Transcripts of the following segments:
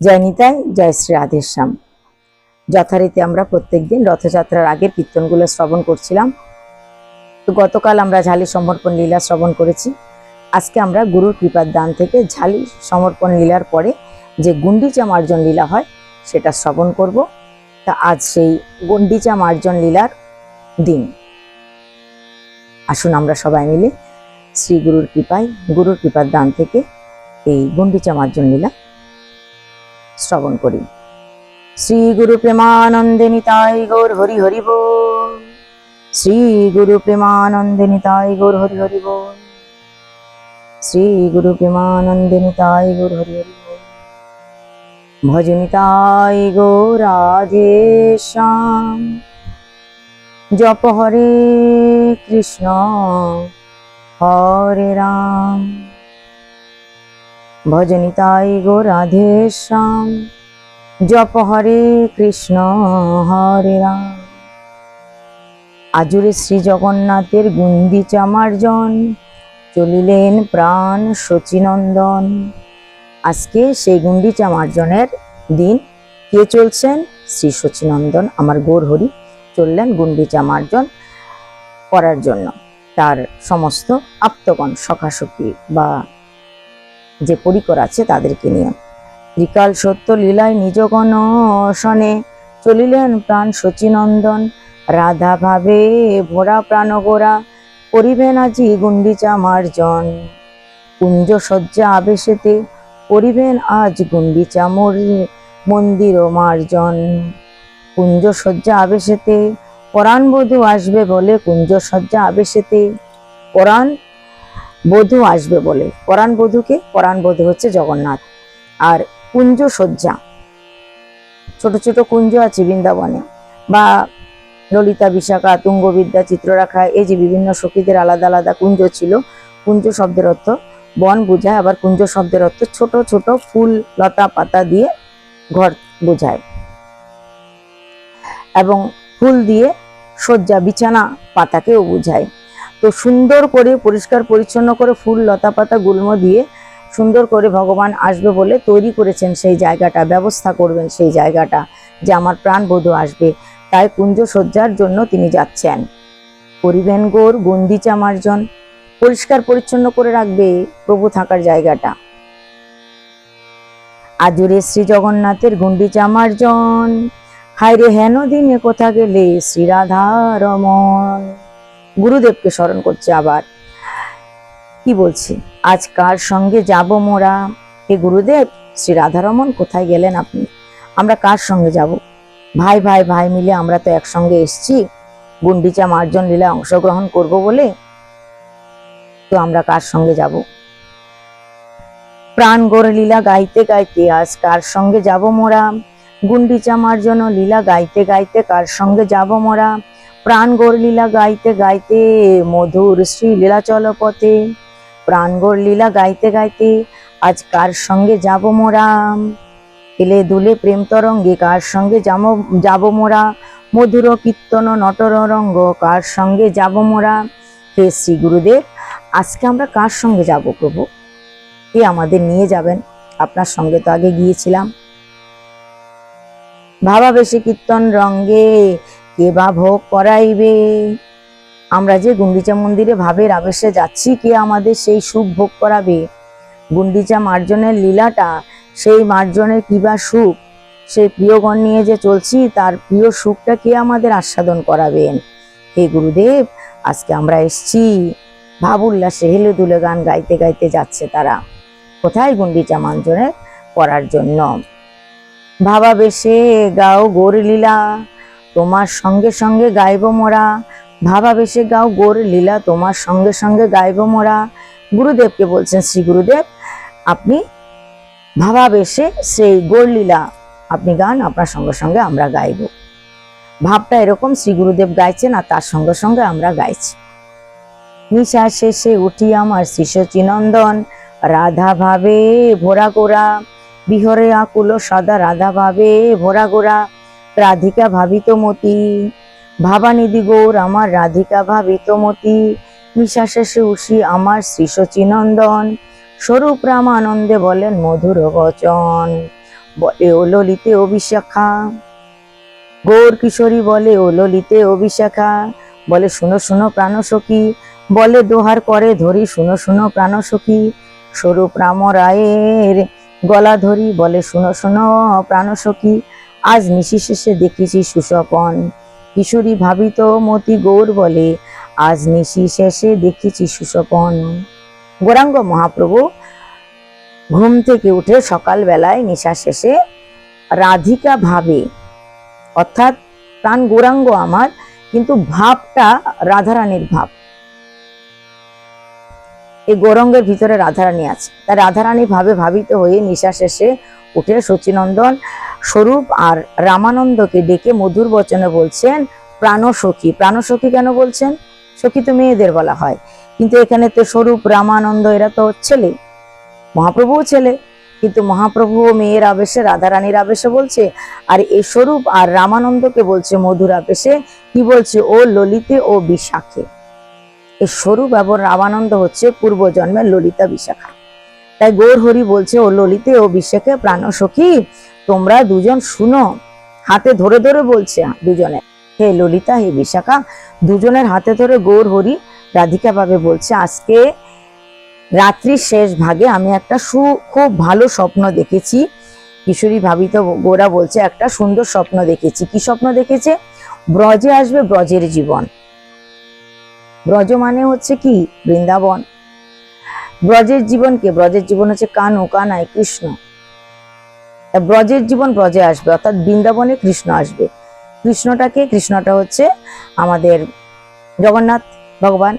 জয় নিতাই, জয় শ্রী রাধেশ্যাম। যথারীতি আমরা প্রত্যেকদিন রথযাত্রার আগের কীর্তনগুলো শ্রবণ করছিলাম। তো গতকাল আমরা ঝালি সমর্পণ লীলা শ্রবণ করেছি। আজকে আমরা গুরুর কৃপার দান থেকে ঝালি সমর্পণ লীলার পরে যে গুন্ডিচা মার্জন লীলা হয় সেটা শ্রবণ করব। তা আজ সেই গুন্ডিচা মার্জন লীলার দিন। আসুন আমরা সবাই মিলে শ্রী গুরুর কৃপায়, গুরুর কৃপার দান থেকে এই গুন্ডিচা মার্জন লীলা শ্রবণ করি। শ্রী গুরু প্রেমানন্দে নিতাই গৌর হরি হরি বল। শ্রী গুরু প্রেমানন্দে নিতাই গৌর হরি হরি বল। শ্রী গুরু প্রেমানন্দে নিতাই গৌর হরি হরি বল। ভজ নিতাই গৌর রাধেশ্যাম। জপ হরে কৃষ্ণ হরে রাম। ভজ নিতাই গৌর রাধেশ্যাম। জপ হরে কৃষ্ণ হরে রাম। আজুরে শ্রী জগন্নাথের গুন্ডিচা মার্জন, চলিলেন প্রাণ শচীনন্দন। আজকে সেই গুন্ডিচা মার্জনের দিন। কে চলছেন? শ্রী শচীনন্দন আমার গৌর হরি চললেন গুন্ডিচা মার্জন করার জন্য। তার সমস্ত আপ্তগণ সখাসখী বা যে পরিকর আছে তাদেরকে নিয়ে ত্রিকাল সত্য লীলায় নিজগণ শনে, চলিলেন প্রাণ শচীনন্দন। রাধা ভাবে ভোরা প্রাণ গোরা, করিবেন আজি গুন্ডিচা মার্জন। কুঞ্জ সজ্জা আবেশেতে, করিবেন আজ গুন্ডিচা মন্দির মার্জন। কুঞ্জ সজ্জা আবেশেতে পরাণ বধূ আসবে বলে, কুঞ্জ সজ্জা আবেশেতে পরাণ বধূ আসবে বলে। পরাণ বধূকে? পরাণ বধূ হচ্ছে জগন্নাথ। আর কুঞ্জ সজ্জা, ছোট ছোট কুঞ্জ আছে বৃন্দাবনে, বা ললিতা বিশাখা তুঙ্গবিদ্যা চিত্ররেখা, এই যে বিভিন্ন সখীদের আলাদা আলাদা কুঞ্জ ছিল। কুঞ্জ শব্দের অর্থ বন বোঝায়, আবার কুঞ্জ শব্দের অর্থ ছোট ছোট ফুল লতা পাতা দিয়ে ঘর বোঝায়, এবং ফুল দিয়ে সজ্জা বিছানা পাতাকেও বোঝায়। তো সুন্দর করে পরিষ্কার পরিচ্ছন্ন করে ফুল লতা পাতা গুল্ম দিয়ে সুন্দর করে ভগবান আসবে বলে তৈরি করেছেন সেই জায়গাটা, ব্যবস্থা করবেন সেই জায়গাটা, যে আমার প্রাণ বধূ আসবে। তাই কুঞ্জ সজ্জার জন্য তিনি যাচ্ছেন। করিবেন গৌর গুন্ডিচা মার্জন, পরিষ্কার পরিচ্ছন্ন করে রাখবে প্রভু থাকার জায়গাটা। আজুরে শ্রী জগন্নাথের গুন্ডিচা মার্জন, হায়রে হেন দিনে কোথা গেলে শ্রী রাধা রমন। গুরুদেবকে স্মরণ করছে আবার। কি বলছে? আজ কার সঙ্গে যাব মোরা? হে গুরুদেব, শ্রী রাধারমন কোথায় গেলেন আপনি? আমরা কার সঙ্গে যাব? ভাই ভাই ভাই মিলে আমরা তো একসঙ্গে এসছি গুন্ডিচা মার্জন লীলায় অংশগ্রহণ করব বলে। তো আমরা কার সঙ্গে যাব? প্রাণ গৌর লীলা গাইতে গাইতে আজ কার সঙ্গে যাব মোরা? গুন্ডিচা মার্জন লীলা গাইতে গাইতে কার সঙ্গে যাব মোরা? প্রাণ গৌর লীলা গাইতে গাইতে মধুর শ্রী লীলাচল পথে। প্রাণ গৌর লীলা গাইতে গাইতে আজ কার সঙ্গে যাব মোরা? এলে দুলে প্রেম তরঙ্গে কার সঙ্গে যাব মোরা? মধুর কীর্তন নটর রঙ্গ কার সঙ্গে যাব মোরা? হে শ্রী গুরুদেব, আজকে আমরা কার সঙ্গে যাব প্রভু? কে আমাদের নিয়ে যাবেন? আপনার সঙ্গে তো আগে গিয়েছিলাম। ভাবাবেশে কীর্তন রঙ্গে কে বা ভোগ করাইবে? আমরা যে গুন্ডিচা মন্দিরে ভাবের আবেশে যাচ্ছি, কে আমাদের সেই সুখ ভোগ করাবে? গুন্ডিচা মার্জনের লীলাটা, সেই মার্জনের কি বা সুখ, সেই প্রিয়গণ নিয়ে যে চলছি তার প্রিয় সুখটা কে আমাদের আস্বাদন করাবেন? হে গুরুদেব, আজকে আমরা এসছি ভাব উল্লাসে হেলে দুলে গান গাইতে গাইতে যাচ্ছে তারা। কোথায়? গুন্ডিচা মার্জনের করার জন্য। ভাবাবেশে গাও গৌর লীলা, তোমার সঙ্গে সঙ্গে গাইব মোরা। ভাবাবেশে গাও গৌর লীলা, তোমার সঙ্গে সঙ্গে গাইব মোরা। গুরুদেবকে বলছেন, শ্রী গুরুদেব আপনি ভাবাবেশে সেই গৌর লীলা আপনি গান, আপনার সঙ্গে সঙ্গে আমরা গাইব। ভাবটা এরকম, শ্রী গুরুদেব গাইছেন আর তার সঙ্গে সঙ্গে আমরা গাইছি। নিশা শেষে উঠি আমার শ্রী শচীনন্দন, রাধা ভাবে ভোরা গোরা। বিহরে আকুল সদা রাধা ভাবে ভোরা গোরা। রাধিকা ভাবিত মতি, ভাবানিধি গৌর আমার রাধিকা ভাবিত মতি। নিশা শেষে উঠি আমার শ্রী শচীনন্দন, স্বরূপ রামানন্দে বলেন মধুর বচন। বলে ও ললিতে ও বিশাখা। গৌর কিশোরী বলে ও ললিতে ও বিশাখা, বলে শুনো শুনো প্রাণ সখী, বলে দোহার করে ধরি শুনো শুনো প্রাণ সখী। স্বরূপ রাম রায়ের গলা ধরি, বলে শুনো শুনো প্রাণ সখী, আজ নিশি শেষে দেখেছি সুস্বপন। কিশোরী ভাবিত মতি গৌর বলে, আজ নিশি শেষে দেখেছি সুস্বপন। গৌরাঙ্গ মহাপ্রভু ঘুম থেকে উঠে সকাল বেলায় নিশা শেষে রাধিকা ভাবে, অর্থাৎ প্রাণ গৌরাঙ্গ আমার, কিন্তু ভাবটা রাধারানীর ভাব। এই গৌরাঙ্গের ভিতরে রাধারানী আছে, তাই রাধারানী ভাবে ভাবিত হয়ে নিশা শেষে উঠে সচিনন্দন স্বরূপ আর রামানন্দকে ডেকে মধুর বচনে বলছেন প্রাণ সখী। প্রাণ সখী কেন বলছেন? সখী তো মেয়েদের বলা হয়, কিন্তু এখানে তো স্বরূপ রামানন্দ এরা তো ছেলে, মহাপ্রভুও ছেলে, কিন্তু মহাপ্রভু মেয়ের আবেশে রাধারানীর আবেশে বলছে, আর এই স্বরূপ আর রামানন্দকে বলছে মধুর আবেশে। কি বলছে? ও ললিতে ও বিশাখে। এই স্বরূপ এবং রামানন্দ হচ্ছে পূর্বজন্মের ললিতা বিশাখা। তাই গৌর হরি বলছে ও ললিতে ও বিশাখে প্রাণ সখী, তোমরা দুজন শুনো। হাতে ধরে ধরে বলছে দুজনে, হে ললিতা হে বিশাখা, দুজনের হাতে ধরে গৌর হরি রাধিকা ভাবে বলছে, আজকে রাত্রির শেষ ভাগে আমি একটা খুব ভালো স্বপ্ন দেখেছি। কিশোরী ভাবিত গোরা বলছে একটা সুন্দর স্বপ্ন দেখেছি। কি স্বপ্ন দেখেছে? ব্রজে আসবে ব্রজের জীবন। ব্রজ মানে হচ্ছে কি? বৃন্দাবন। ব্রজের জীবন কে? ব্রজের জীবন হচ্ছে কানু কানাই কৃষ্ণ। ব্রজের জীবন ব্রজে আসবে, অর্থাৎ বৃন্দাবনে কৃষ্ণ আসবে। কৃষ্ণটাকে? কৃষ্ণটা হচ্ছে আমাদের জগন্নাথ ভগবান।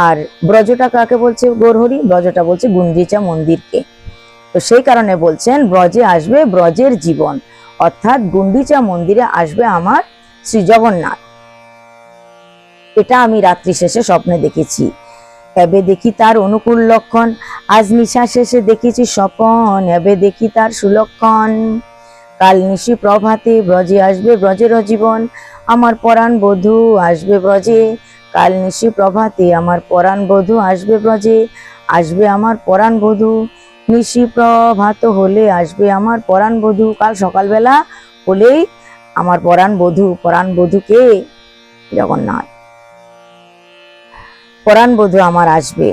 আর ব্রজটা কাকে বলছে গৌরহরি? ব্রজটা বলছে গুন্ডিচা মন্দিরকে। তো সেই কারণে বলছেন ব্রজে আসবে ব্রজের জীবন, অর্থাৎ গুন্ডিচা মন্দিরে আসবে আমার শ্রী জগন্নাথ। এটা আমি রাত্রি শেষে স্বপ্নে দেখেছি। এবে দেখি তার অনুকূল লক্ষণ, আজ নিশা শেষে দেখেছি স্বপন, এবে দেখি তার সুলক্ষণ। কাল নিশি প্রভাতে ব্রজে আসবে ব্রজের জীবন, আমার পরাণ বধূ আসবে ব্রজে। কাল নিশি প্রভাতে আমার পরাণ বধূ আসবে ব্রজে, আসবে আমার পরাণ বধূ। নিশি প্রভাত হলে আসবে আমার পরাণ বধূ। কাল সকালবেলা হলেই আমার পরাণ বধূ। পরাণ বধূ কে? জগন্নাথ। পরাণ বধূ আমার আসবে,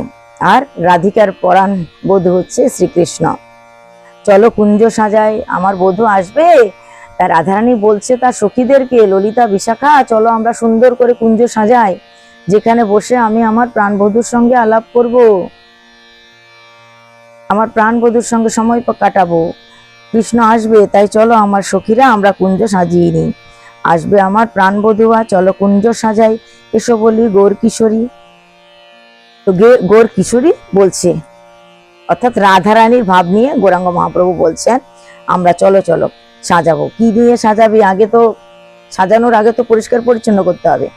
আর রাধিকার পরাণ বধূ হচ্ছে শ্রীকৃষ্ণ। চলো কুঞ্জ সাজাই, আমার বধূ আসবে। তার রাধারানী বলছে তার সখীদেরকে, ললিতা বিশাখা, চলো আমরা সুন্দর করে কুঞ্জ সাজাই, যেখানে বসে আমি আমার প্রাণ বধূর সঙ্গে আলাপ করব, আমার প্রাণ বধূর সঙ্গে সময় কাটাবো। কৃষ্ণ আসবে, তাই চলো আমার সখীরা আমরা কুঞ্জ সাজিয়ে নিই। আসবে আমার প্রাণ বধূয়া, চলো কুঞ্জ সাজাই, এসো বলি গৌর কিশোরী। তো গৌর কিশোরী বলছে, অর্থাৎ রাধারানীর ভাব নিয়ে গৌরাঙ্গ মহাপ্রভু বলছেন আমরা চলো চলো সাজাবো। কি নিয়ে সাজাবি? আগে তো সাজানোর আগে তো পরিষ্কার পরিচ্ছন্ন করতে হবে।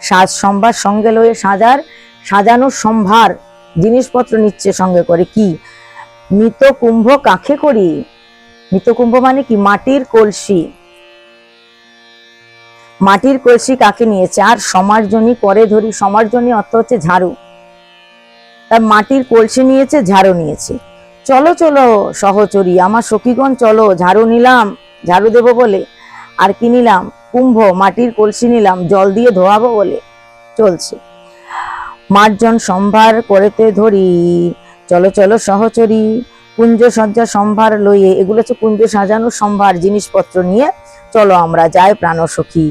সাজ সম্ভার সঙ্গে লয়ে সাজানোর সম্ভার জিনিসপত্র নিচ্ছে সঙ্গে করে। কি? মৃত কুম্ভ কাকে করি? মৃত কুম্ভ মানে কি? মাটির কলসি। মাটির কলসি কাকে নিয়েছে? আর সমার্জনী করে ধরি। সমার্জনী অর্থ হচ্ছে ঝাড়ু। তার মাটির কলসি নিয়েছে, ঝাড়ু নিয়েছে। চলো চলো সহচরী, আমার সখীগণ চলো, ঝাড়ু নিলাম ঝাড়ু দেব বলে, আর কি নিলাম? কুম্ভ, মাটির কলসি নিলাম জল দিয়ে ধোয়াবো বলে চলছে। মার্জন সম্ভার করেতে ধরি, চলো চলো সহচরী, কুঞ্জ সজ্জা সম্ভার লইয়ে, এগুলো হচ্ছে কুঞ্জ সাজানোর সম্ভার জিনিসপত্র নিয়ে চলো আমরা যাই প্রাণ সখী।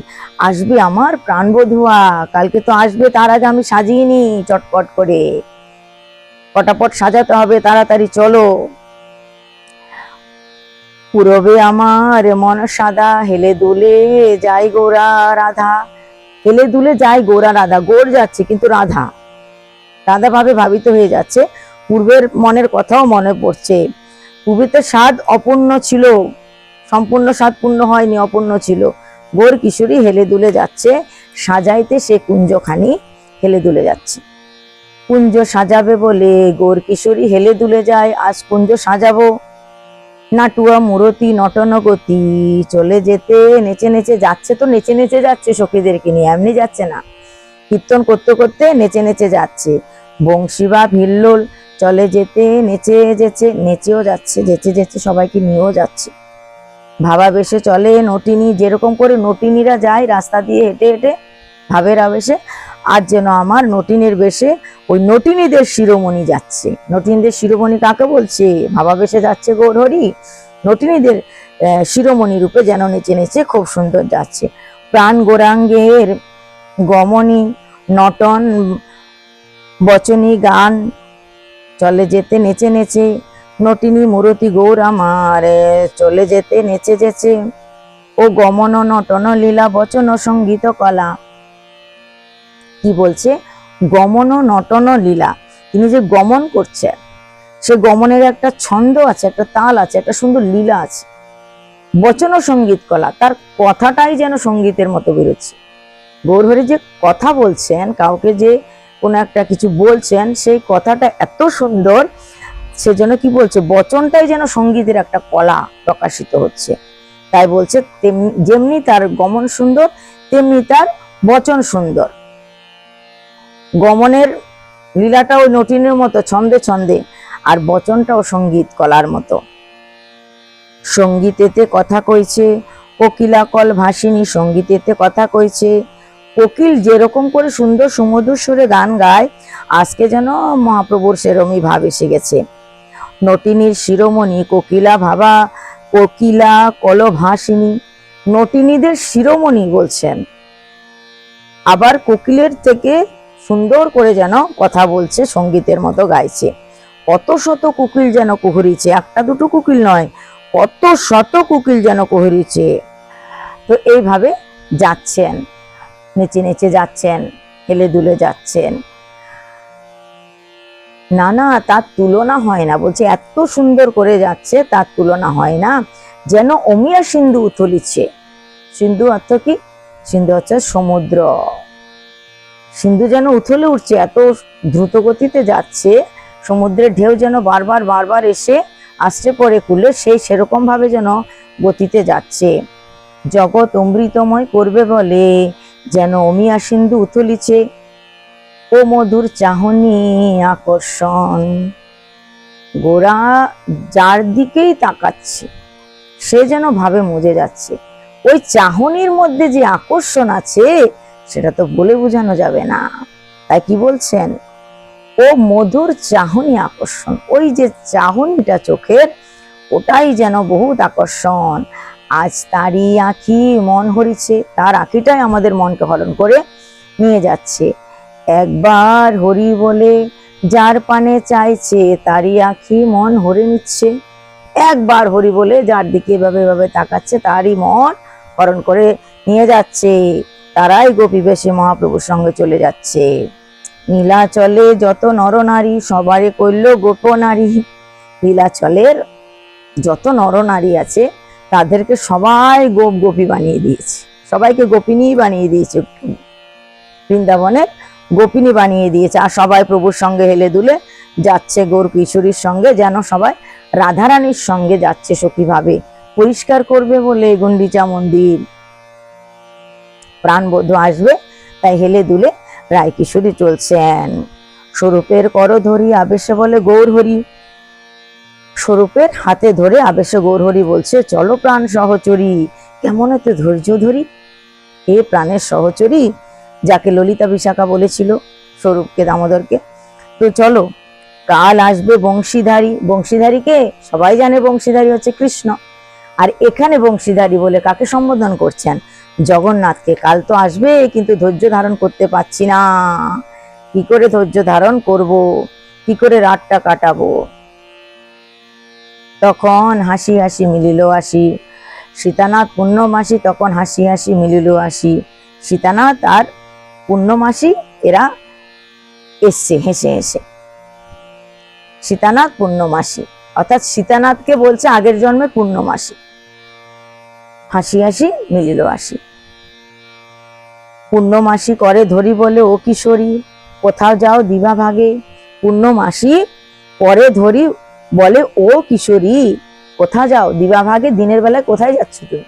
আসবে আমার প্রাণ বধুয়া, কালকে তো আসবে, তার আগে আমি সাজিয়ে নি চটপট করে, পটাপট সাজাতে হবে, তাড়াতাড়ি চলো। পূরবে আমার মন সাদা, হেলে দুলে যাই গৌরা রাধা। হেলে দুলে যাই গৌরা রাধা, গৌর যাচ্ছে কিন্তু রাধা রাধা ভাবে ভাবিত হয়ে যাচ্ছে। পূর্বের মনের কথাও মনে পড়ছে। পূর্বেতে স্বাদ অপূর্ণ ছিল, সম্পূর্ণ স্বাদ পূর্ণ হয়নি, অপূর্ণ ছিল। গৌর কিশোরী হেলে দুলে যাচ্ছে, সাজাইতে সে কুঞ্জখানি হেলে দুলে যাচ্ছে। কুঞ্জ সাজাবে বলে গৌর কিশোরী হেলে দুলে যায়, আজ কুঞ্জ সাজাবো। নাটুয়া মূরতি নটন গতি, চলে যেতে নেচে নেচে যাচ্ছে। তো নেচে নেচে যাচ্ছে সখীদেরকে নিয়ে, এমনি যাচ্ছে না, কীর্তন করতে করতে নেচে নেচে যাচ্ছে। বংশী বা ভিল্লোল চলে যেতে নেচে যেচে, নেচেও যাচ্ছে, যেচে যেচে সবাইকে নিয়েও যাচ্ছে। ভাবাবেশে চলে নটিনী, যেরকম করে নটিনীরা যায় রাস্তা দিয়ে হেঁটে হেঁটে ভাবের আবেশে, আজ যেন আমার নটিনের বেশে ওই নটিনীদের শিরোমণি যাচ্ছে। নটিনীদের শিরোমণি কাকে বলছে? ভাবাবেশে যাচ্ছে গৌরহরি, নটিনীদের শিরোমণি রূপে যেন নেচে নেচে খুব সুন্দর যাচ্ছে। প্রাণ গৌরাঙ্গের গমনী নটন বচনী গান চলে যেতে নেচে নেচে, নটিনী মূরতি গৌর আমার চলে যেতে নেচে যেচে, ও গমন নটন লীলা বচন সঙ্গীত কলা। কি বলছে? গমন নটন লীলা, তিনি যে গমন করছেন, সে গমনের একটা ছন্দ আছে, একটা তাল আছে, একটা সুন্দর লীলা আছে। বচন সঙ্গীত কলা, তার কথাটাই যেন সঙ্গীতের মতো বেরোচ্ছে। গৌরহরি যে কথা বলছেন, কাউকে যে কোনো একটা কিছু বলছেন, সেই কথাটা এত সুন্দর, সেজন্য কি বলছে? বচনটাই যেন সঙ্গীতের একটা কলা প্রকাশিত হচ্ছে। তাই বলছে যেমনি তার গমন সুন্দর, তেমনি তার বচন সুন্দর। গমনের লীলাটা ওই নটিনের মতো ছন্দে ছন্দে, আর বচনটাও সঙ্গীত কলার মতো। সঙ্গীতেতে কথা কইছে কোকিলা কল ভাসিনী, সঙ্গীতেতে কথা কইছে। কোকিল যেরকম করে সুন্দর সুমধুর সুরে গান গায়, আজকে যেন মহাপ্রভুর সেরমই ভাব এসে গেছে। নটিনীর শিরোমণি কোকিলা ভাবা, কোকিলা কল ভাসিনী, নটিনীদের শিরোমণি বলছেন, আবার কোকিলের থেকে সুন্দর করে যেন কথা বলছে, সঙ্গীতের মতো গাইছে। কত শত কোকিল যেন কুহুরিছে, একটা দুটো কোকিল নয়, কত শত কোকিল যেন কুহুরিছে। তো এইভাবে যাচ্ছেন, নেচে নেচে যাচ্ছেন, হেলে দুলে যাচ্ছেন। না না, তার তুলনা হয় না, বলছে এত সুন্দর করে যাচ্ছে, তার তুলনা হয় না। যেন অমিয়া সিন্ধু উথলিছে। সিন্ধু অর্থ কি? সিন্ধু হচ্ছে সমুদ্র। সিন্ধু যেন উথলে উঠছে, এত দ্রুত গতিতে যাচ্ছে, সমুদ্রের ঢেউ যেন বারবার বারবার এসে আসছে পরে কুলে, সেই সেরকম ভাবে যেন গতিতে যাচ্ছে। জগৎ অমৃতময় করবে বলে, যেন অমিয়া সিন্ধু উথলিছে, ও মধুর চাহনি আকর্ষণ। গোরা যার দিকেই তাকাচ্ছে, সে যেন ভাবে মজে যাচ্ছে। ওই চাহনির মধ্যে যে আকর্ষণ আছে, সেটা তো বলে বোঝানো যাবে না। তাই কি বলছেন? ও মধুর চাহনি আকর্ষণ, ওই যে চাহনিটা চোখের, ওটাই যেন বহুত আকর্ষণ। আজ তারই আঁখি মন হরিছে, তার আঁখিটাই আমাদের মনকে হরণ করে নিয়ে যাচ্ছে। একবার হরি বলে যার পানে চাইছে, তারই আঁখি মন হরে নিচ্ছে। একবার হরি বলে যার দিকে এভাবে এভাবে তাকাচ্ছে, তারই মন হরণ করে নিয়ে যাচ্ছে। তারাই গোপী বেশে মহাপ্রভুর সঙ্গে চলে যাচ্ছে। নীলাচলে যত নরনারী, সবারে কইল গোপ নারী। নীলাচলের যত নরনারী আছে, তাদেরকে সবাই গোপ গোপী বানিয়ে দিয়েছে, সবাইকে গোপিনী বানিয়ে দিয়েছে, বৃন্দাবনের গোপিনী বানিয়ে দিয়েছে। আর সবাই প্রভুর সঙ্গে হেলে দুলে যাচ্ছে, গৌর কিশোরীর সঙ্গে যেন সবাই রাধারানীর সঙ্গে যাচ্ছে সখী ভাবে। পরিষ্কার করবে বলে গুন্ডিচা মন্দির, প্রাণবধূ আসবে, তাই হেলে দুলে রায় কিশোরী চলছেন। স্বরূপের কর ধরি আবেশে বলে গৌর হরি, স্বরূপের হাতে ধরে আবেশে গৌর হরি বলছে, চলো প্রাণ সহচরী। কেমন এত ধৈর্য ধরি, এ প্রাণের সহচরী, যাকে ললিতা বিশাখা বলেছিল স্বরূপকে, দামোদরকে। তো চলো, কাল আসবে বংশীধারী। বংশীধারীকে সবাই জানে, বংশীধারী হচ্ছে কৃষ্ণ। আর এখানে বংশীধারী বলে কাকে সম্বোধন করছেন? জগন্নাথকে। কাল তো আসবে, কিন্তু ধৈর্য ধারণ করতে পারছি না, কি করে ধৈর্য ধারণ করব, কি করে রাতটা কাটাবো। তখন হাসি হাসি মিলিল আসি, সীতানাথ পূর্ণমাসী তখন হাসি হাসি মিলিল আসি। সীতানাথ আর পূর্ণমাসী এরা এসছে হেসে হেসে। সীতানাথ পূর্ণমাসী, অর্থাৎ সীতানাথকে বলছে আগের জন্মে পূর্ণমাসী। হাসি হাসি মিলিল আসি। পূর্ণমাসী করে ধরি বলে ও কিশোরী, কোথাও যাও দিবা ভাগে। পূর্ণমাসী পরে ধরি বলে ও কিশোরী, কোথাও যাও দিবা ভাগে, দিনের বেলায় কোথায় যাচ্ছ তুমি?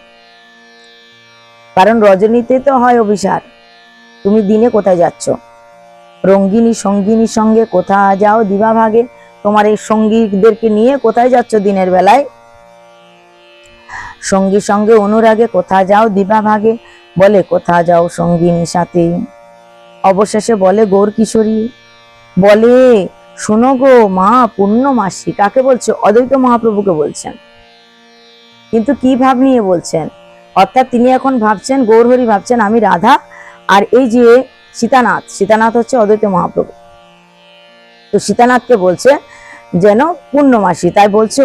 কারণ রজনীতে তো হয় অভিসার, তুমি দিনে কোথায় যাচ্ছ? রঙ্গিনী সঙ্গিনীর সঙ্গে কোথা যাও দিবা ভাগে, তোমার এই সঙ্গীদেরকে নিয়ে কোথায় যাচ্ছ দিনের বেলায়? সঙ্গী সঙ্গে অনুরাগে কোথা যাও দিবা ভাগে, বলে কোথা যাও সঙ্গিনী সাথে। অবশেষে বলে গৌর কিশোরী, বলে শোনো গো মা পূর্ণমাসী। কাকে বলছে? অদ্বৈত মহাপ্রভুকে বলছেন। কিন্তু কি ভাব নিয়ে বলছেন? অর্থাৎ তিনি এখন ভাবছেন, গৌরহরি ভাবছেন আমি রাধা, আর এই যে সীতানাথ, সীতানাথ হচ্ছে অদ্বৈত মহাপ্রভু। তো সীতানাথকে বলছে যেন পূর্ণমাসী, তাই বলছে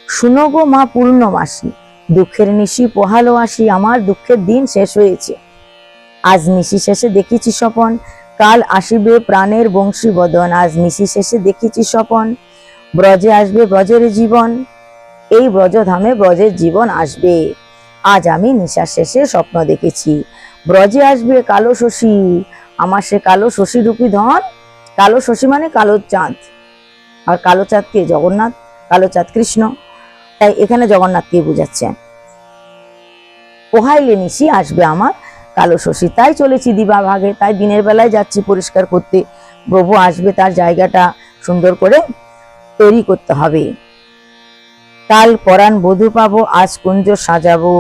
শুনো গো মা পূর্ণমাসী, দুঃখের নিশি পোহালো আসি, আমার দুঃখের দিন শেষ হয়েছে। আজ নিশি শেষে দেখিছি স্বপন, কাল আসিবে প্রাণের বংশী বদন। আজ নিশি শেষে দেখিছি স্বপন, ব্রজে আসবে ব্রজের জীবন, এই ব্রজধামে ব্রজের জীবন আসবে। আজ আমি নিশা শেষে স্বপ্ন দেখেছি, ব্রজে আসবে কালো শশী, আমার সে কালো শশী রূপী ধন। কালো শশী মানে কালো চাঁদ, আর কালো চাঁদকে জগন্নাথ, কালো চাঁদ কৃষ্ণ, তাই এখানে জগন্নাথকে বোঝাচ্ছে। পোহাইলে নিশি আসবে আমার কালো শশী, তাই চলেছি দিবা ভাগে, তাই দিনের বেলায় যাচ্ছি পরিষ্কার করতে। প্রভু আসবে, তার জায়গাটা সুন্দর করে তৈরি করতে হবে। কাল পরাণ বধূ পাবো, আজ কুঞ্জ সাজাবো।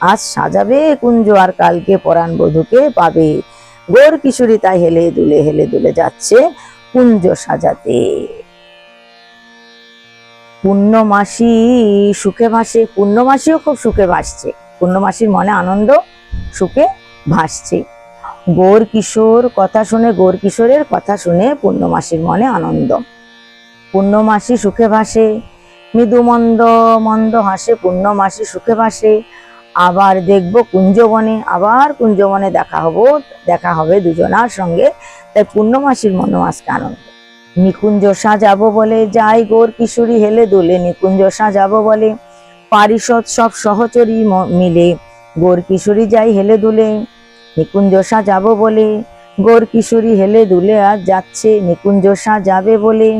আজ সাজাবে কুঞ্জ, আর কালকে পরাণ বধূকে পাবে। গৌর কিশোরী তাই হেলে দুলে যাচ্ছে কুঞ্জ সাজাতে। পূর্ণমাসী সুখে ভাসে, পূর্ণমাসীও খুব সুখে ভাসছে, পূর্ণমাসীর মনে আনন্দ, সুখে ভাসছে। গৌর কিশোর কথা শুনে, গৌর কিশোরের কথা শুনে পূর্ণমাসীর মনে আনন্দ। পূর্ণমাসী সুখে ভাসে, মৃদু মন্দ মন্দ হাসে, পূর্ণমাসী সুখে ভাসে। আবার দেখবো কুঞ্জবনে, আবার কুঞ্জবনে দেখা হবে দুজনার সঙ্গে, তাই পূর্ণমাসীর মনে আজকে আনন্দ। নিকুঞ্জ সাজাবো বলে যাই গৌর কিশোরী হেলে দুলে, নিকুঞ্জ সাজাবো বলে পারিষদ সব সহচরী মিলে, গৌর কিশোরী যাই হেলে দুলে। নিকুঞ্জ সাজাবো বলে গৌর কিশোরী হেলে দুলে আজ যাচ্ছে নিকুঞ্জ সাজাবে বলে।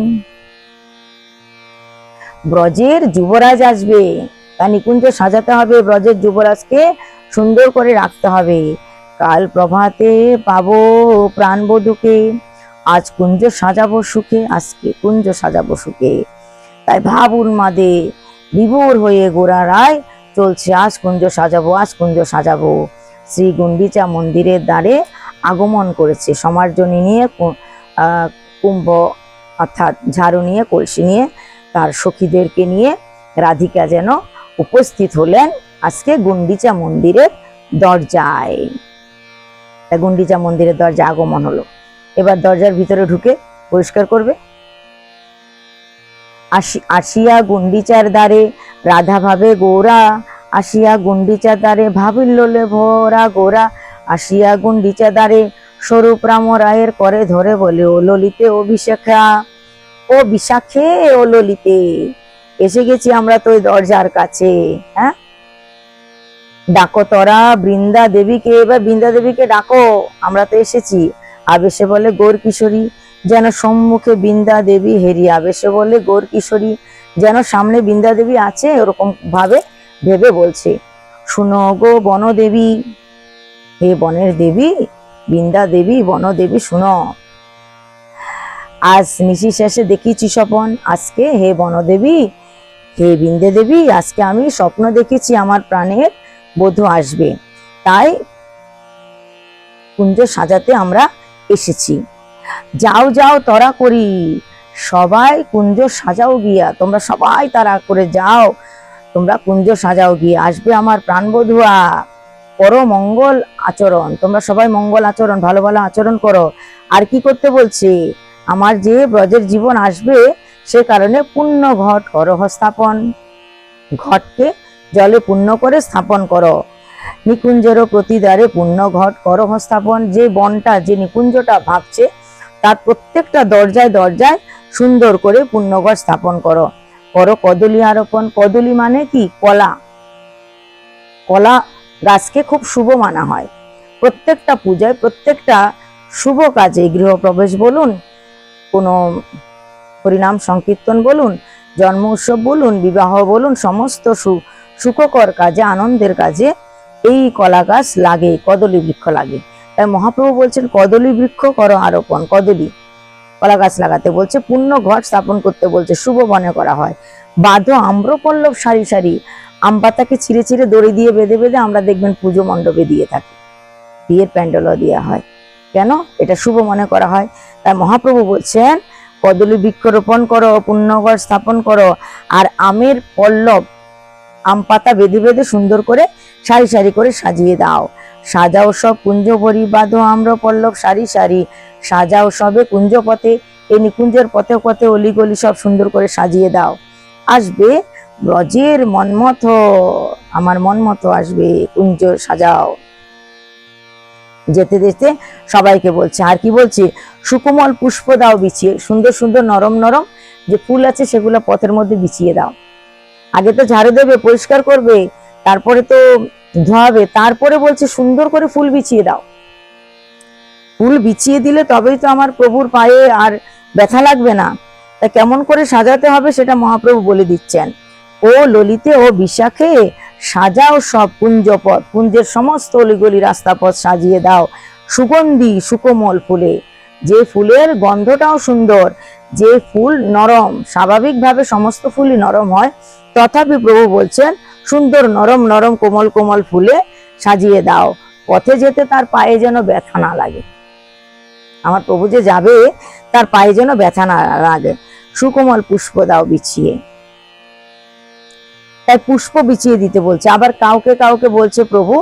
ব্রজের যুবরাজ আসবে, তা নিকুঞ্জ সাজাতে হবে, ব্রজের যুবরাজকে সুন্দর করে রাখতে হবে। কাল প্রভাতে পাবো প্রাণবধূকে, আজ কুঞ্জ সাজাবো সুখে, আজকে কুঞ্জ সাজাবো সুখে। তাই ভাব উন্মাদে বিভোর হয়ে গোরা রায় চলছে, আজ কুঞ্জ সাজাবো, আজ কুঞ্জ সাজাবো। শ্রী গুন্ডিচা মন্দিরের দ্বারে আগমন করেছে, সমার্জনী নিয়ে, কুম্ভ অর্থাৎ ঝাড়ু নিয়ে, কলসি নিয়ে, তার সখীদেরকে নিয়ে রাধিকা যেন উপস্থিত হলেন আজকে গুন্ডিচা মন্দিরের দরজায়। গুন্ডিচা মন্দিরের দরজা আগমন হলো, এবার দরজার ভিতরে ঢুকে পরিষ্কার করবে। আসিয়া গুন্ডিচার দ্বারে রাধা ভাবে গৌরা, আসিয়া গুন্ডিচার দ্বারে ভাবিল্লোলে ভরা গোরা। আসিয়া গুন্ডিচা দ্বারে স্বরূপ রাম রায়ের করে ধরে বলে, ও ললিতে ও বিশাখা, ও বিশাখে ও ললিতে। এসে গেছি আমরা তো ওই দরজার কাছে। হ্যাঁ, ডাকো তোরা বৃন্দা দেবীকে, এবার বৃন্দা দেবীকে ডাকো, আমরা তো এসেছি। আবেশে বলে গৌর কিশোরী, যেন সম্মুখে বৃন্দা দেবী হেরি। আবেশে বলে গৌর কিশোরী, যেন সামনে বৃন্দা দেবী আছে, ওরকম ভাবে ভেবে বলছে। শুনো গো বনদেবী, হে বনের দেবী, বৃন্দা দেবী বনদেবী শুনো। আজ নিশি শেষে দেখিছি স্বপন, আজকে হে বনদেবী, হে বৃন্দা দেবী, আজকে আমি স্বপ্ন দেখেছি আমার প্রাণের বধূ আসবে, তাই কুঞ্জ সাজাতে আমরা এসেছি। যাও যাও তরা করি, সবাই কুঞ্জ সাজাও গিয়া, তোমরা সবাই তারা করে যাও, তোমরা কুঞ্জ সাজাও গিয়ে, আসবে আমার প্রাণবধূয়া। করো মঙ্গল আচরণ, তোমরা সবাই মঙ্গল আচরণ, ভালো ভালো আচরণ করো। আর কি করতে বলছে? আমার যে ব্রজের জীবন আসবে সে কারণে পুণ্য ঘট করো স্থাপন, ঘটকে জলে পূর্ণ করে স্থাপন করো। নিকুঞ্জেরও প্রতিদ্বারে পুণ্য ঘট করো স্থাপন, যে বনটা, যে নিকুঞ্জটা ভাবছে তার প্রত্যেকটা দরজায় দরজায় সুন্দর করে পুণ্যঘট স্থাপন করো। করো কদলী আরোপণ, কদলী মানে কি? কলা, কলা গাছকে খুব শুভ মানা হয়। প্রত্যেকটা পূজায়, প্রত্যেকটা শুভ কাজে, গৃহপ্রবেশ বলুন, কোনো হরিনাম সংকীর্তন বলুন, জন্ম উৎসব বলুন, বিবাহ বলুন, সমস্ত সুখকর কাজে, আনন্দের কাজে এই কলা গাছ লাগে, কদলী বৃক্ষ লাগে। তাই মহাপ্রভু বলছেন কদলী বৃক্ষ করো আরোপণ, কদলী কলা গাছ লাগাতে বলছে, পুণ্য ঘট স্থাপন করতে বলছে, শুভ বনে করা হয়। বাঁধো আম্রপল্লব সারি সারি, আম পাতাকে ছিঁড়ে ছিঁড়ে দড়ি দিয়ে বেঁধে বেঁধে আমরা দেখবেন পুজো মণ্ডপে দিয়ে থাকি, বিয়ের প্যান্ডেলও দেওয়া হয়। কেন? এটা শুভ মনে করা হয়। তাই মহাপ্রভু বলছেন কদলী বৃক্ষরোপণ করো, পুণ্যঘর স্থাপন করো, আর আমের পল্লব, আম পাতা বেঁধে বেঁধে সুন্দর করে সারি সারি করে সাজিয়ে দাও। সাজাও সব কুঞ্জ ভরি, বাঁধো আম্র পল্লব সারি সারি, সাজাও সবে কুঞ্জ পথে, এই নিকুঞ্জের পথে পথে অলিগলি সব সুন্দর করে সাজিয়ে দাও। আসবে ব্রজের মনমত, আমার মনমত আসবে, কুঞ্জ সাজাও। যেতে যেতে সবাইকে বলছে, আর কি বলছে, সুকোমল পুষ্প দাও বিছিয়ে, সুন্দর সুন্দর নরম নরম যে ফুল আছে সেগুলো পথের মধ্যে বিছিয়ে দাও। আগে তো ঝাড়ু দেবে, পরিষ্কার করবে, তারপরে তো ধোয়াবে, তারপরে বলছে সুন্দর করে ফুল বিছিয়ে দাও। ফুল বিছিয়ে দিলে তবেই তো আমার প্রভুর পায়ে আর ব্যথা লাগবে না। তা কেমন করে সাজাতে হবে সেটা মহাপ্রভু বলে দিচ্ছেন। ও ললিতে ও বিশাখে, সাজাও সব কুঞ্জপথ, কুঞ্জের সমস্ত অলিগলি রাস্তাপথ সাজিয়ে দাও সুগন্ধি সুকোমল ফুলে। যে ফুলের গন্ধটাও সুন্দর, যে ফুল নরম, স্বাভাবিকভাবে সমস্ত ফুলই নরম হয়, তথাপি প্রভু বলছেন সুন্দর নরম নরম কোমল কোমল ফুলে সাজিয়ে দাও, পথে যেতে তার পায়ে যেন ব্যথা না লাগে। আমার প্রভু যে যাবে তার পায়ে যেন ব্যথা না লাগে। সুকোমল পুষ্প দাও বিছিয়ে, তাই পুষ্প বিছিয়ে দিতে বলছে। আবার কাউকে কাউকে বলছে প্রভু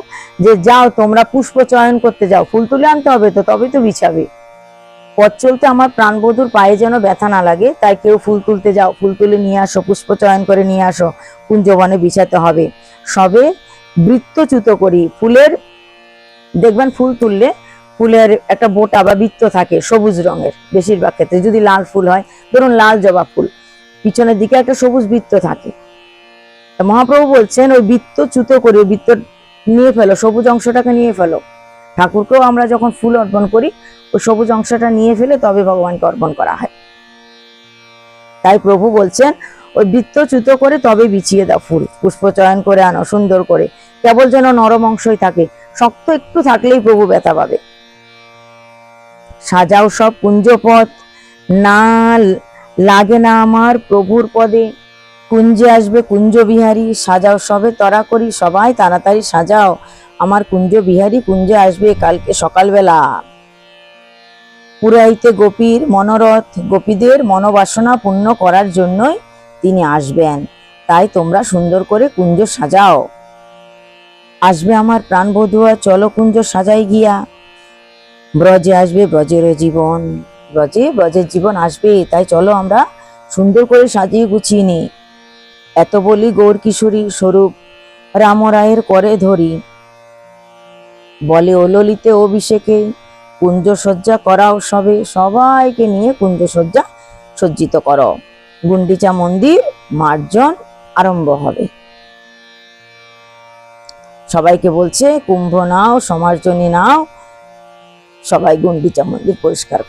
যে যাও তোমরা পুষ্প চয়ন করতে যাও, ফুল তুলে আনতে হবে তো, তবেই তো বিছাবে। পথ চলতে আমার প্রাণবধূর পায়ে যেন ব্যথা না লাগে, তাই কেউ ফুল তুলতে যাও, ফুল তুলে নিয়ে আসো, পুষ্প চয়ন করে নিয়ে আসো, কুঞ্জবনে বিছাতে হবে। সবে বৃত্তচ্যুত করি, ফুলের দেখবেন ফুল তুললে ফুলের একটা বোটা বা বৃত্ত থাকে সবুজ রঙের, বেশিরভাগ ক্ষেত্রে যদি লাল ফুল হয়, ধরুন লাল জবা ফুল, পিছনের দিকে একটা সবুজ বৃত্ত থাকে। মহাপ্রভু বলছেন ওই বৃত্তচ্যুত করে, বৃত্ত নিয়ে ফেলো, সবুজ অংশটাকে নিয়ে ফেলো। ঠাকুরকেও আমরা যখন ফুল অর্পণ করি ওই সবুজ অংশটা নিয়ে ফেলে তবে ভগবানকে অর্পণ করা হয়। তাই প্রভু বলছেন ওই বৃত্তচ্যুত করে তবে বিছিয়ে দাও ফুল, পুষ্প চয়ন করে আনো সুন্দর করে, কেবল যেন নরম অংশই থাকে, শক্ত একটু থাকলেই প্রভু ব্যথা পাবে। সাজাও সব কুঞ্জপথ, না লাগে না আমার প্রভুর পদে, কুঞ্জে আসবে কুঞ্জ বিহারী, সাজাও সবে তরা করি, সবাই তাড়াতাড়ি সাজাও, আমার কুঞ্জ বিহারী কুঞ্জে আসবে কালকে সকালবেলা। পুরাইতে গোপীর মনোরথ, গোপীদের মনোবাসনা পূর্ণ করার জন্যই তিনি আসবেন, তাই তোমরা সুন্দর করে কুঞ্জ সাজাও। আসবে আমার প্রাণবধূয়া, চলো কুঞ্জ সাজাই গিয়া, ব্রজে আসবে ব্রজের জীবন, ব্রজে ব্রজের জীবন আসবে, তাই চলো আমরা সুন্দর করে সাজিয়ে গুছিয়ে নিই। এত বলি গৌর কিশোরী স্বরূপ রামরায়ের করে ধরি, বলে ও ললিতে অভিষেকে, কুঞ্জ সজ্জা করাও সবে, সবাইকে নিয়ে কুঞ্জ সজ্জা সজ্জিত করো। গুন্ডিচা মন্দির মার্জন আরম্ভ হবে। সবাইকে বলছে কুম্ভ নাও, সমার্জনী নাও, সবাই গুন্ডিচা মন্দির পরিষ্কার।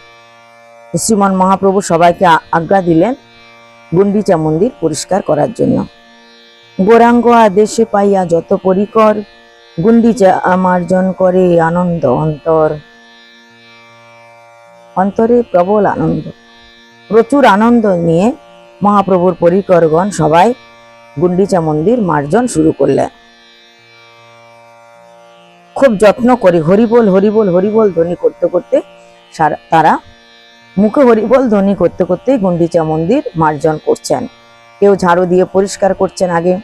শ্রীমান মহাপ্রভু সবাইকে আজ্ঞা দিলেন গুন্ডিচা মন্দির পরিষ্কার করার জন্য। গৌরাঙ্গ আদেশে পাইয়া যত পরিকর, গুন্ডিচা মার্জন করে আনন্দ অন্তর। অন্তরে প্রবল আনন্দ, প্রচুর আনন্দ নিয়ে মহাপ্রভুর পরিকরগণ সবাই গুন্ডিচা মন্দির মার্জন শুরু করলেন। খুব যত্ন করে হরিবোল হরিবোল হরিবোল ধ্বনি করতে করতে তারা মুখে হরিবোল ধ্বনি করতে করতে গুন্ডিচা মন্দির মার্জন করছেন। কেউ ঝাড়ু দিয়ে পরিষ্কার করছেন, আগে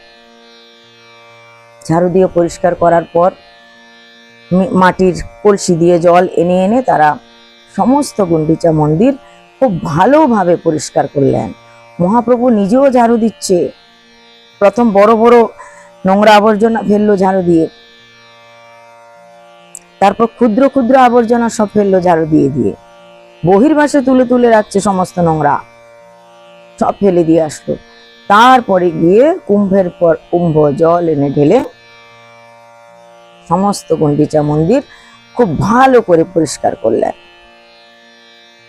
ঝাড়ু দিয়ে পরিষ্কার করার পর মাটির কলসি দিয়ে জল এনে এনে তারা সমস্ত গুন্ডিচা মন্দির খুব ভালোভাবে পরিষ্কার করলেন। মহাপ্রভু নিজেও ঝাড়ু দিচ্ছে, প্রথম বড় বড় নোংরা আবর্জনা ফেললো ঝাড়ু দিয়ে, তারপর ক্ষুদ্র ক্ষুদ্র আবর্জনা সব ফেললো ঝাড়ু দিয়ে দিয়ে, বহির্বাসে তুলে তুলে রাখছে সমস্ত নোংরা, সব ফেলে দিয়ে আসলো। তারপরে গিয়ে কুম্ভের পর কুম্ভ জল এনে ঢেলে সমস্ত গুন্ডিচা মন্দির খুব ভালো করে পরিষ্কার করলেন।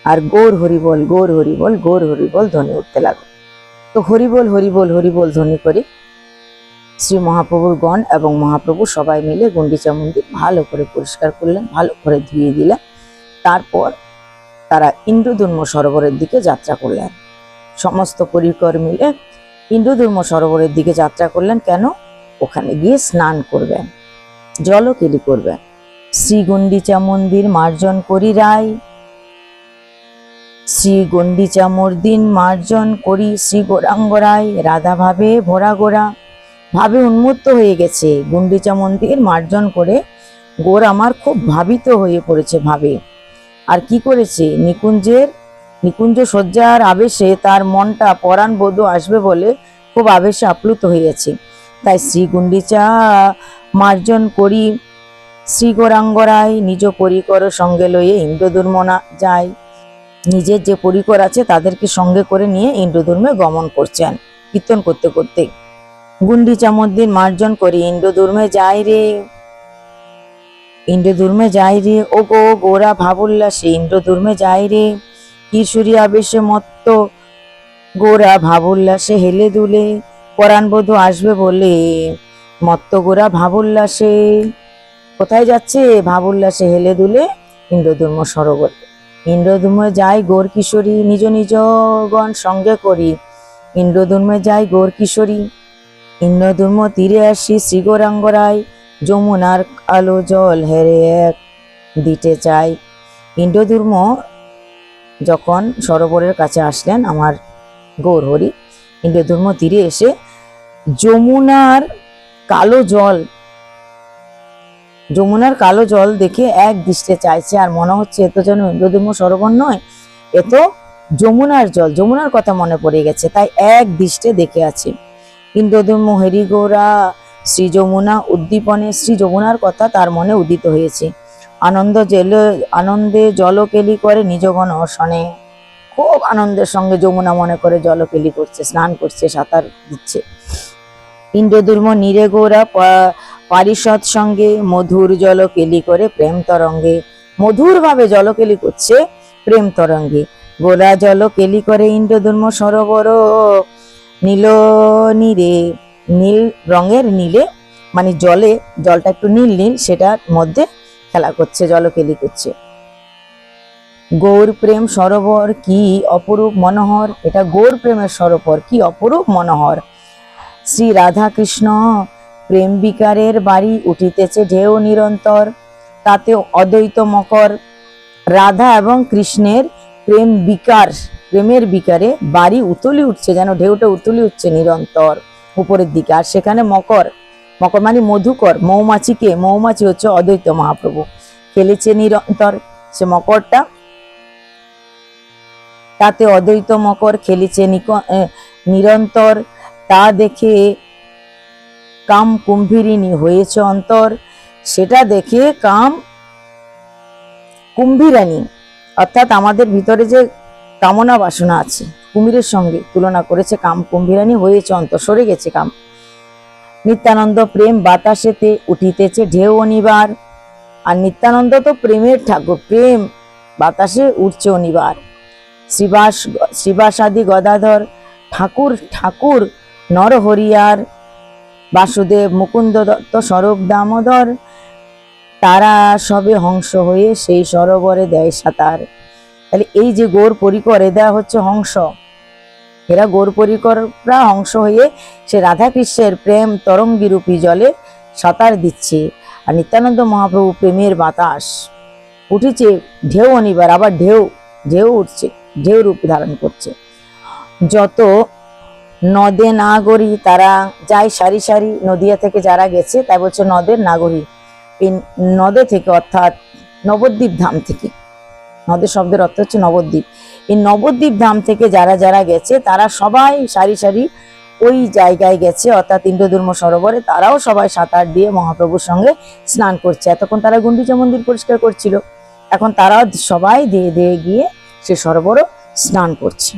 আর গৌর হরিবল গৌর হরিবল গৌর হরিবল ধ্বনি উঠতে লাগলো। তো হরিবল হরিবল হরিবল ধ্বনি করে শ্রী মহাপ্রভুর গণ এবং মহাপ্রভু সবাই মিলে গুন্ডিচা মন্দির ভালো করে পরিষ্কার করলেন, ভালো করে ধুয়ে দিলেন। তারপর তারা ইন্দ্রধূম্র সরোবরের দিকে যাত্রা করলেন। সমস্ত পরিকর মিলে ইন্দ্রধূম্র সরোবরের দিকে যাত্রা করলেন। কেন? ওখানে গিয়ে স্নান করবেন, জলকেলি করবেন। শ্রী গুন্ডিচা মন্দির মার্জন করি রায়, শ্রী গুন্ডিচা মর্দিন মার্জন করি শ্রী গৌরাঙ্গ রায়, রাধা ভাবে ভরা গোরা। ভাবে উন্মত্ত হয়ে গেছে, গুন্ডিচা মন্দির মার্জন করে গোর আমার খুব ভাবিত হয়ে পড়েছে ভাবে। আর কি করেছে, নিকুঞ্জ সজ্জার আবেশে তার মনটা পরাণ বধূ আসবে বলে খুব আবেশে আপ্লুত হয়েছে। তাই শ্রী গুন্ডিচা মার্জন করি শ্রী গৌরাঙ্গ রায় নিজ পরিকর সঙ্গে লইয়ে ইন্দ্রদুর্মনা যায়। নিজের যে পরিকর আছে তাদেরকে সঙ্গে করে নিয়ে ইন্দ্রদুর্মে গমন করছেন কীর্তন করতে করতে। গুন্ডিচা মন্দির মার্জন করে ইন্দ্রদুর্মে যাই রে, ইন্দ্রদুর্মে যাই রে, ও গো গোরা ভাবুল্লাসে ইন্দ্রদুর্মে যাই রে। কিশোরী আবেশে মত্ত গোরা ভাবুল্লাসে হেলে দুলে, পরাণ বধূ আসবে বলে মত্ত গোরা ভাবুল্লাসে। কোথায় যাচ্ছে, ভাবুল্লাসে হেলে দুলে ইন্দ্রদুর্ম সরোবরে। ইন্দ্রদুর্মে যাই গৌর কিশোরী নিজ নিজ গণ সঙ্গে করি, ইন্দ্রদুর্মে যাই গৌর কিশোরী। ইন্দ্রদুর্ম তীরে আসি শ্রী গৌরাঙ্গ রায়, যমুনার কালো জল হেরে এক দিতে চাই। ইন্দ্রদুর্ম যখন সরোবরের কাছে আসলেন আমার গৌর হরি, ইন্দ্রদুর্ম তীরে এসে যমুনার কালো জল দেখে এক দৃষ্টে চাইছে। আর মনে হচ্ছে এ তো যেন ইন্দ্রদুর্ম সরোবর নয়, এ তো যমুনার জল, যমুনার কথা মনে পড়ে গেছে, তাই এক দৃষ্টে দেখে আছে। ইন্দ্রদুর্ম হেরি গৌরা শ্রী যমুনা উদ্দীপনে, শ্রী যমুনার কথা তার মনে উদিত হয়েছে। আনন্দে জলকেলি করে নিজগণ অসনে, খুব আনন্দের সঙ্গে যমুনা মনে করে জলকেলি করছে, স্নান করছে, সাঁতার দিচ্ছে। ইন্দ্রদুর্ম নীরে গৌরা পারিষদ সঙ্গে মধুর জলকেলি করে প্রেম তরঙ্গে, মধুর ভাবে জলকেলি করছে প্রেম তরঙ্গে। গোরা জলকেলি করে ইন্দ্রদুর্ম সরোবর নীল নীরে, নীল রঙের নীলে মানে জলটা একটু নীল নীল, সেটার মধ্যে খেলা করছে, জলকেলি করছে। গৌর প্রেম সরোবর কি অপরূপ মনোহর, এটা গৌর প্রেমের সরোবর কি অপরূপ মনোহর। শ্রী রাধা কৃষ্ণ প্রেম বিকারের বাড়ি উঠিতেছে ঢেউ নিরন্তর, তাতে অদ্বৈত মকর। রাধা এবং কৃষ্ণের প্রেমের বিকারে বাড়ি উতলি উঠছে, যেন ঢেউটা উতলি উঠছে নিরন্তর উপরের দিকে। আর সেখানে মকর মানে মধুকর, মৌমাছি হচ্ছে অদ্বৈত মহাপ্রভু, খেলেছে নিরন্তর সে মকরটা। তাতে অদ্বৈত মকর খেলেছে নিরন্তর, তা দেখে কাম কুম্ভীরিণী হয়েছে অন্তর। সেটা দেখে কাম কুম্ভীরানী, অর্থাৎ আমাদের ভিতরে যে কামনা বাসনা আছে কুমিরের সঙ্গে তুলনা করেছে, কাম কুম্ভীরানী হয়েছে অন্তর, সরে গেছে কাম। নিত্যানন্দ প্রেম বাতাসেতে উঠিতেছে ঢেউ অনিবার, আর নিত্যানন্দ তো প্রেমের ঠাকুর, প্রেম বাতাসে উঠছে অনিবার। শ্রীবাসাদি গদাধর ঠাকুর নরহরিয়ার, বাসুদেব মুকুন্দ দত্ত স্বরূপ দামোদর, তারা সবে হংস হয়ে সেই সরোবরে দেয় সাঁতার। তাহলে এই যে গৌর পরিকর, এরা হচ্ছে হংস, এরা গৌর পরিকররা হংস হয়ে সে রাধাকৃষ্ণের প্রেম তরঙ্গিরূপী জলে সাঁতার দিচ্ছে। আর নিত্যানন্দ মহাপ্রভু প্রেমের বাতাস উঠেছে ঢেউ অনিবার, আবার ঢেউ উঠছে, ঢেউ রূপ ধারণ করছে। যত নদে নাগরী তারা যায় সারি সারি, নদিয়া থেকে যারা গেছে তাই বলছে নদের নাগরী, এই নদে থেকে অর্থাৎ নবদ্বীপ ধাম থেকে, নদের শব্দের অর্থ হচ্ছে নবদ্বীপ, এই নবদ্বীপ ধাম থেকে যারা গেছে তারা সবাই সারি সারি ওই জায়গায় গেছে, অর্থাৎ ইন্দ্রদুর্ম সরোবরে। তারাও সবাই সাঁতার দিয়ে মহাপ্রভুর সঙ্গে স্নান করছে। এতক্ষণ তারা গুন্ডিচা মন্দির পরিষ্কার করছিল, এখন তারাও সবাই দিয়ে গিয়ে সে সরোবরও স্নান করছে।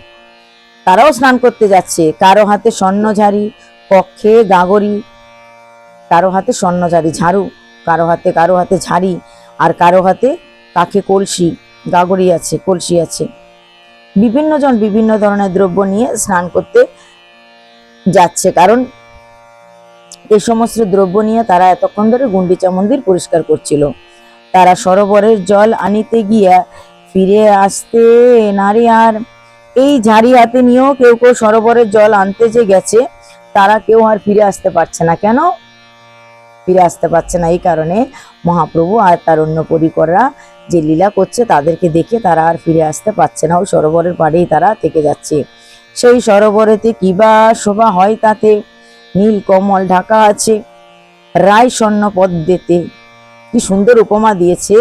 তারাও স্নান করতে যাচ্ছে, কারো হাতে স্বর্ণঝাড়ি, পক্ষে গাগরি, কারো হাতে স্বর্ণঝাড়ি ঝাড়ু, কারো হাতে ঝাড়ি, আর কারো হাতে কাকে কলসি, গাগরি আছে, কলসি আছে। বিভিন্ন জন বিভিন্ন ধরনের দ্রব্য নিয়ে স্নান করতে যাচ্ছে, কারণ এই সমস্ত দ্রব্য নিয়ে তারা এতক্ষণ ধরে গুন্ডিচা মন্দির পরিষ্কার করছিল। তারা সরোবরের জল আনিতে গিয়া ফিরে আসতে নারে আর, এই ঝাড়ি হাতে নিয়েও কেউ সরোবরের জল আনতে যে গেছে তারা কেউ আর ফিরে আসতে পারছে না। কেন? ফিরে আসতে পারছে না। এই কারণে মহাপ্রভু আর তার অন্য পরিকররা যে লীলা করছে তাদেরকে দেখে তারা আর ফিরে আসতে পারছে না, ওই সরোবরের পাড়েই তারা থেকে যাচ্ছে। সেই সরোবরেতে কিবা শোভা হয় তাতে, নীল কমল ঢাকা আছে রায় স্বর্ণ পদ্মেতে। কি সুন্দর উপমা দিয়েছে।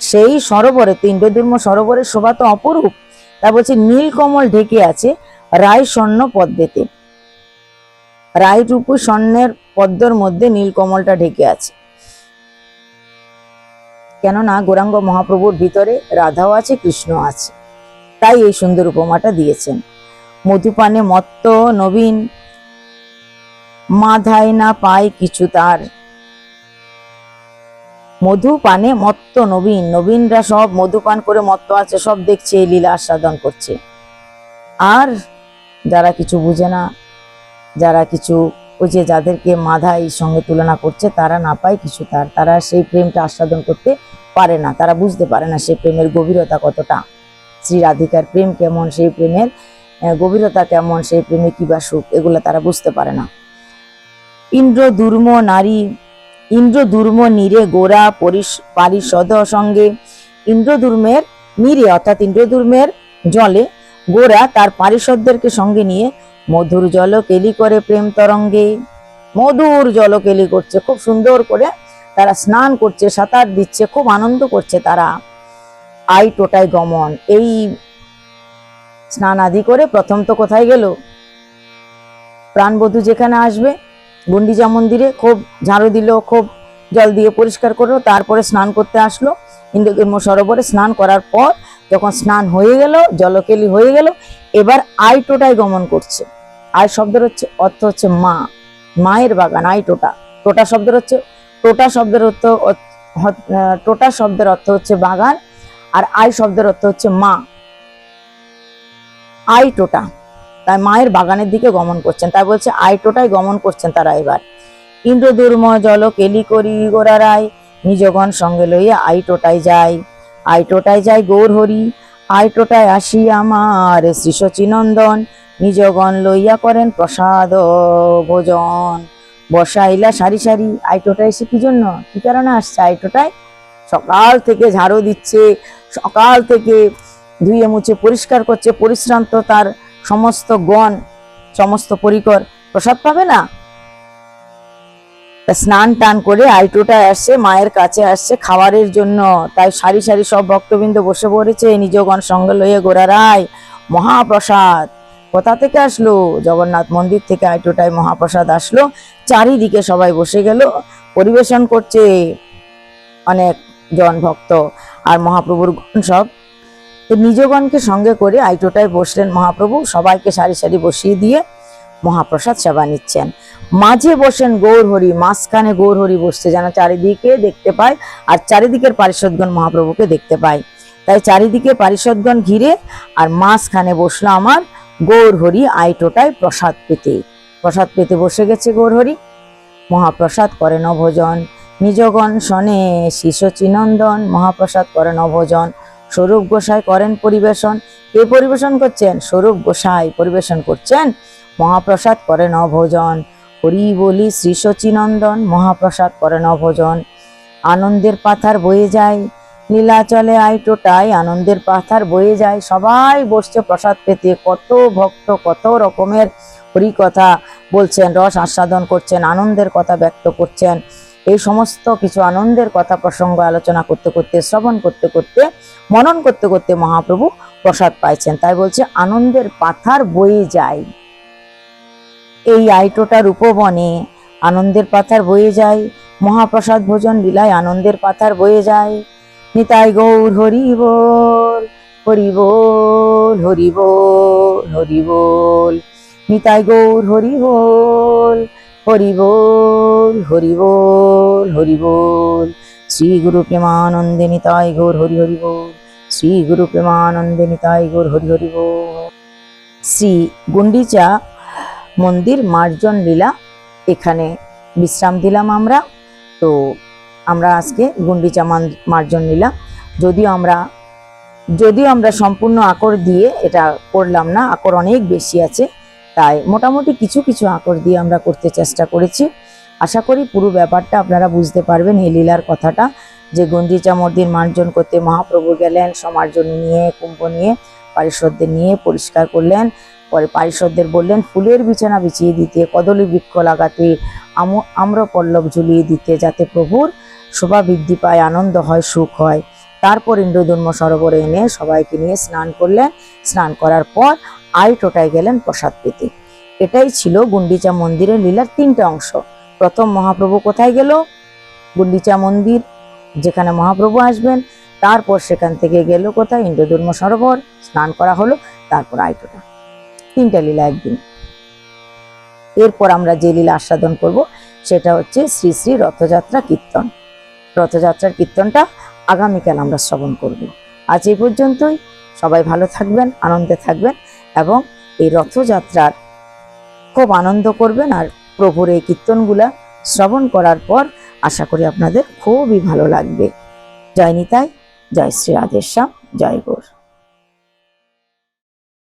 সেই সরোবরেতে, ইন্দ্রধূম্র সরোবরের শোভা তো অপরূপ, তা বলছে নীল কমল ঢেকে আছে রায় স্বর্ণ পদ্মেতে। রায় রূপু স্বর্ণের পদ্মর মধ্যে নীল কমলটা ঢেকে আছে। কেননা গৌরাঙ্গ মহাপ্রভুর ভিতরে রাধাও আছে, কৃষ্ণ আছে, তাই এই সুন্দর উপমাটা দিয়েছেন। মধুপানে মত্ত নবীন, মাধায় না পায় কিছু তার। মধুপানে মত্ত নবীন, নবীনরা সব মধুপান করে মত্ত আছে, সব দেখছে এই লীলা আস্বাদন করছে। আর যারা কিছু বুঝে না, যারা কিছু ওই যে যাদেরকে মাধাই সঙ্গে তুলনা করছে, তারা না পায় কিছু তার, তারা সেই প্রেমটা আস্বাদন করতে পারে না, তারা বুঝতে পারে না সেই প্রেমের গভীরতা কতটা, শ্রী রাধিকার প্রেম কেমন, সেই প্রেমের গভীরতা কেমন, সেই প্রেমে কি বা সুখ, এগুলো তারা বুঝতে পারে না। ইন্দ্রদূর্ম নারী, ইন্দ্রদূর্ম নীরে গোরা পারিষদ সঙ্গে। ইন্দ্রদূর্মের নীরে অর্থাৎ ইন্দ্রদূর্মের জলে গোরা তার পারিষদদেরকে সঙ্গে নিয়ে মধুর জলকেলি করে প্রেম তরঙ্গে। মধুর জলকেলি করছে, খুব সুন্দর করে তারা স্নান করছে, সাঁতার দিচ্ছে, খুব আনন্দ করছে তারা। আই টোটায় গমন, এই স্নান আদি করে প্রথম তো কোথায় গেল, প্রাণবধূ যেখানে আসবে গুন্ডিচা মন্দিরে, খুব ঝাড়ু দিল, খুব জল দিয়ে পরিষ্কার করলো, তারপরে স্নান করতে আসলো ইন্দ্রধূম্র সরোবরে। স্নান করার পর যখন স্নান হয়ে গেল, জলকেলি হয়ে গেল, এবার আই টোটায় গমন করছে। আই শব্দের অর্থ হচ্ছে মা, মায়ের বাগান, আই টোটা। টোটা শব্দের টোটা শব্দের অর্থ হচ্ছে বাগান, আর আই শব্দের অর্থ হচ্ছে মা। আই টোটা, তাই মায়ের বাগানের দিকে গমন করছেন, তাই বলছে আই টোটায় গমন করছেন তারা। এবার ইন্দ্রদূর্ম জল কেলি করি গোরারায়, নিজগণ সঙ্গে লইয়া আই টোটায় যায়। আই টোটায় যায় গৌর হরি, আই টোটায় আসি আমার শ্রী শচীনন্দন, নিজগণ লইয়া করেন প্রসাদ ভোজন। বসাইলা সারি সারি। আই টোটায় এসে কি জন্য, কি কারণে আসছে আই টোটায়? সকাল থেকে ঝাড়ু দিচ্ছে, সকাল থেকে ধুয়ে মুছে পরিষ্কার করছে, পরিশ্রান্ত তার সমস্ত গণ, সমস্ত পরিকর, প্রসাদ পাবে না, স্নান টান করে আইটোটায় আসছে, মায়ের কাছে আসছে খাবারের জন্য। তাই সারি সারি সব ভক্তবৃন্দ বসে পড়েছে, নিজগণ সঙ্গে লইয়া গোরারায় মহাপ্রসাদ। কোথা থেকে আসলো? জগন্নাথ মন্দির থেকে আইটোটায় মহাপ্রসাদ আসলো, চারিদিকে সবাই বসে গেল, পরিবেশন করছে অনেক জন ভক্ত আর মহাপ্রভুর গণ সব। নিজগণকে সঙ্গে করে আইটোটায় বসলেন মহাপ্রভু, সবাইকে সারি সারি বসিয়ে দিয়ে মহাপ্রসাদ সেবা নিচ্ছেন। মাঝে বসেন গৌর হরি, মাঝখানে গৌর হরি বসছে যেন চারিদিকে দেখতে পায়, আর চারিদিকের পারিষদগণ মহাপ্রভুকে দেখতে পায়। তাই চারিদিকে পারিষদগণ ঘিরে, আর মাঝখানে বসলো আমার গৌর হরি আইটোটায় প্রসাদ পেতে। প্রসাদ পেতে বসে গেছে গৌর হরি। মহাপ্রসাদ করেন ভোজন, নিজগণ শনে শিশচিনন্দন। মহাপ্রসাদ করেন ভোজন, স্বরূপ গোসাই করেন পরিবেশন। কে পরিবেশন করছেন? স্বরূপ গোসাই পরিবেশন করছেন। মহাপ্রসাদ করেন ভোজন, হরি বলি শ্রী শচীনন্দন। মহাপ্রসাদ করেন ভোজন, আনন্দের পাথার বয়ে যায় নীলাচলে আইটোটায়, আনন্দের পাথার বয়ে যায়। সবাই বসছে প্রসাদ পেতে, কত ভক্ত কত রকমের হরি কথা বলছেন, রস আস্বাদন করছেন, আনন্দের কথা ব্যক্ত করছেন। এই সমস্ত কিছু আনন্দের কথা প্রসঙ্গ আলোচনা করতে করতে, শ্রবণ করতে করতে, মনন করতে করতে মহাপ্রভু প্রসাদ পাইছেন। তাই বলছে আনন্দের পাথার বয়ে যায়। এই আইটোটার উপবনে আনন্দের পাথার বয়ে যায়, মহাপ্রসাদ ভোজন লীলায় আনন্দের পাথার বয়ে যায়। নিতাই গৌর হরি বল, হরি বল, হরি বল, হরি বল। নিতাই গৌর হরি বল, হরি বল, হরি বল, হরি বল। শ্রী গুরু প্রেমানন্দে নিতাই গৌর হরি হরি বল, শ্রী গুরু প্রেমানন্দে নিতাই গৌর হরি হরি বল। শ্রী গুন্ডিচা মন্দির মার্জন লীলা এখানে বিশ্রাম দিলাম আমরা। তো আমরা আজকে গুন্ডিচা মার্জন লীলা, যদিও আমরা সম্পূর্ণ আকর দিয়ে এটা করলাম না, আকর অনেক বেশি আছে, তাই মোটামুটি কিছু কিছু আকর দিয়ে আমরা করতে চেষ্টা করেছি। আশা করি পুরো ব্যাপারটা আপনারা বুঝতে পারবেন এই লীলার কথাটা, যে গুন্ডিচা মূর্তির মার্জন করতে মহাপ্রভু গেলেন সমার্জনী নিয়ে, কুম্ভ নিয়ে, পারিষদদের নিয়ে পরিষ্কার করলেন। পরে পারিষদদের বললেন ফুলের বিছানা বিছিয়ে দিতে, কদলী বৃক্ষ লাগাতে, আম্রপল্লব ঝুলিয়ে দিতে, যাতে প্রভুর শোভা বৃদ্ধি পায়, আনন্দ হয়, সুখ হয়। তারপর ইন্দ্রধর্ম সরোবরে এনে সবাইকে নিয়ে স্নান করলেন। স্নান করার পর আইটোটায় গেলেন প্রসাদ পেতে। এটাই ছিল গুন্ডিচা মন্দিরের লীলার তিনটা অংশ। প্রথম মহাপ্রভু কোথায় গেল? গুন্ডিচা মন্দির, যেখানে মহাপ্রভু আসবেন। তারপর সেখান থেকে গেল কোথায়? ইন্দ্রধর্ম সরোবর, স্নান করা হলো, তারপর আইটোটা। তিনটা লীলা একদিন। এরপর আমরা যে লীলা আস্বাদন করব সেটা হচ্ছে শ্রী শ্রী রথযাত্রা কীর্তন। রথযাত্রার কীর্তনটা আগামীকাল আমরা শ্রবণ করব। আজ এই পর্যন্তই। সবাই ভালো থাকবেন, আনন্দে থাকবেন এবং এই রথযাত্রার খুব আনন্দ করবেন। আর প্রভুর এই কীর্তনগুলা শ্রবণ করার পর আশা করি আপনাদের খুবই ভালো লাগবে। জয় নিতাই, জয় শ্রী রাধেশ্যাম, জয় গৌর।